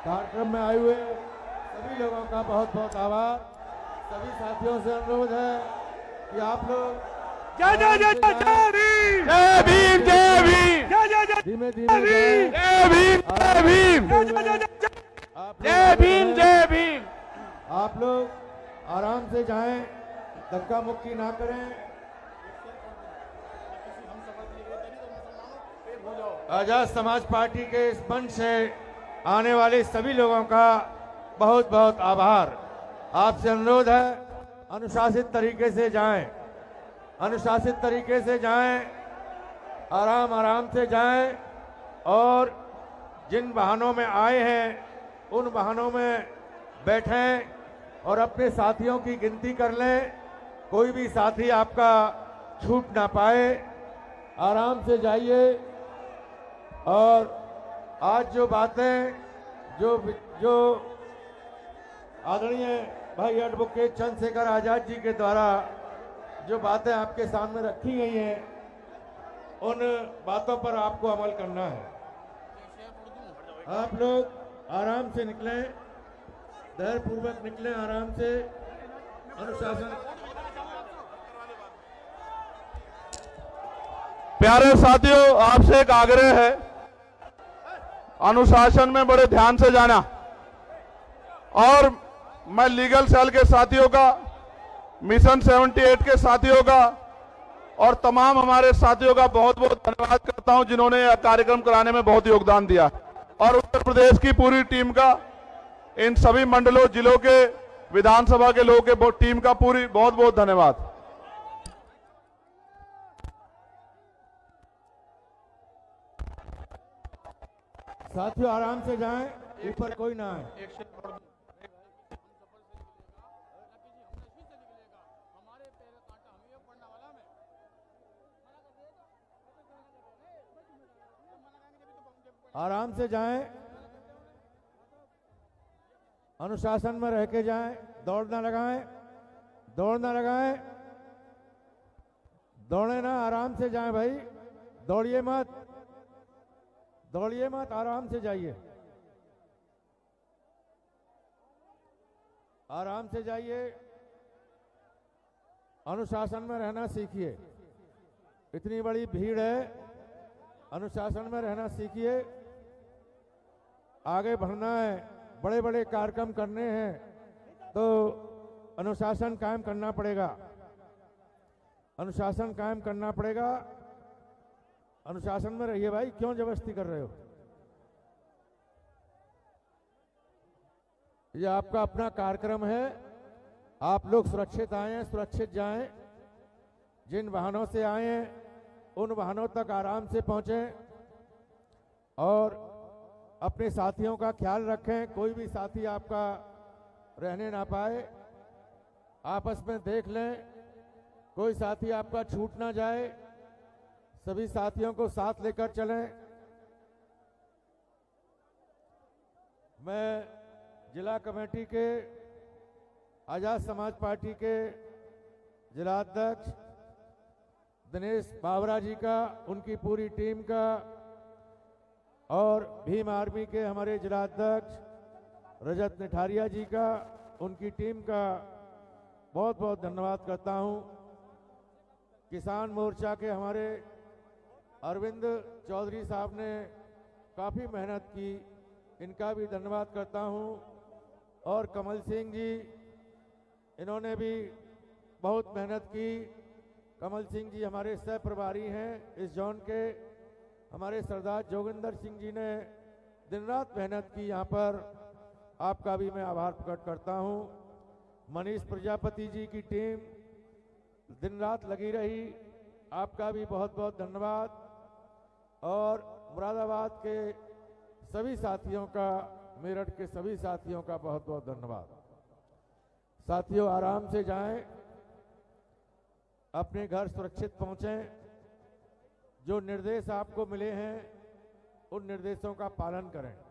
कार्यक्रम में आए हुए सभी लोगों का बहुत बहुत आभार। सभी साथियों से अनुरोध है कि आप लोग जय जय जय जय जय भीम, जय भीम, जय भीम, जय जय जय धीमे धीमे जाएं। जय भीम, जय भीम, जय जय जय जय आप जय भीम, जय भीम। आप लोग आराम से जाएं, धक्का मुक्की ना करें। आजाद समाज पार्टी के इस मंच से आने वाले सभी लोगों का बहुत बहुत आभार। आपसे अनुरोध है, अनुशासित तरीके से जाएं, अनुशासित तरीके से जाएं, आराम आराम से जाएं और जिन वाहनों में आए हैं उन वाहनों में बैठें और अपने साथियों की गिनती कर लें। कोई भी साथी आपका छूट ना पाए। आराम से जाइए और आज जो बातें जो आदरणीय भाई एडवोकेट चंद्रशेखर आजाद जी के द्वारा जो बातें आपके सामने रखी गई हैं, उन बातों पर आपको अमल करना है। आप लोग आराम से निकलें, धैर्यपूर्वक निकलें, आराम से, अनुशासन। प्यारे साथियों, आपसे एक आग्रह है, अनुशासन में बड़े ध्यान से जाना। और मैं लीगल सेल के साथियों का, मिशन 78 के साथियों का और तमाम हमारे साथियों का बहुत बहुत धन्यवाद करता हूं जिन्होंने यह कार्यक्रम कराने में बहुत योगदान दिया। और उत्तर प्रदेश की पूरी टीम का, इन सभी मंडलों, जिलों के, विधानसभा के लोगों के टीम का पूरी बहुत बहुत धन्यवाद। साथियों आराम से जाएं, ऊपर कोई ना आए। आराम से जाएं, अनुशासन में रह के जाएं, दौड़ ना लगाएं, दौड़ ना लगाएं, दौड़े ना, आराम से जाएं भाई, दौड़िए मत, दौड़िए मत, आराम से जाइए, आराम से जाइए, अनुशासन में रहना सीखिए। इतनी बड़ी भीड़ है, अनुशासन में रहना सीखिए। आगे बढ़ना है, बड़े बड़े कार्यक्रम करने हैं तो अनुशासन कायम करना पड़ेगा, अनुशासन कायम करना पड़ेगा। अनुशासन में रहिए भाई, क्यों जबरदस्ती कर रहे हो? ये आपका अपना कार्यक्रम है, आप लोग सुरक्षित आए हैं, सुरक्षित जाएं। जिन वाहनों से आए हैं उन वाहनों तक आराम से पहुंचें और अपने साथियों का ख्याल रखें। कोई भी साथी आपका रहने ना पाए, आपस में देख लें, कोई साथी आपका छूट ना जाए। सभी साथियों को साथ लेकर चलें। मैं जिला कमेटी के आजाद समाज पार्टी के जिला अध्यक्ष दिनेश बावरा जी का, उनकी पूरी टीम का और भीम आर्मी के हमारे जिला अध्यक्ष रजत निठारिया जी का, उनकी टीम का बहुत बहुत धन्यवाद करता हूं। किसान मोर्चा के हमारे अरविंद चौधरी साहब ने काफ़ी मेहनत की, इनका भी धन्यवाद करता हूं। और कमल सिंह जी, इन्होंने भी बहुत मेहनत की। कमल सिंह जी हमारे सह प्रभारी हैं इस जोन के। हमारे सरदार जोगिंदर सिंह जी ने दिन रात मेहनत की यहाँ पर, आपका भी मैं आभार प्रकट करता हूँ। मनीष प्रजापति जी की टीम दिन रात लगी रही, आपका भी बहुत बहुत धन्यवाद। और मुरादाबाद के सभी साथियों का, मेरठ के सभी साथियों का बहुत बहुत धन्यवाद। साथियों, आराम से जाएं, अपने घर सुरक्षित पहुंचें। जो निर्देश आपको मिले हैं उन निर्देशों का पालन करें।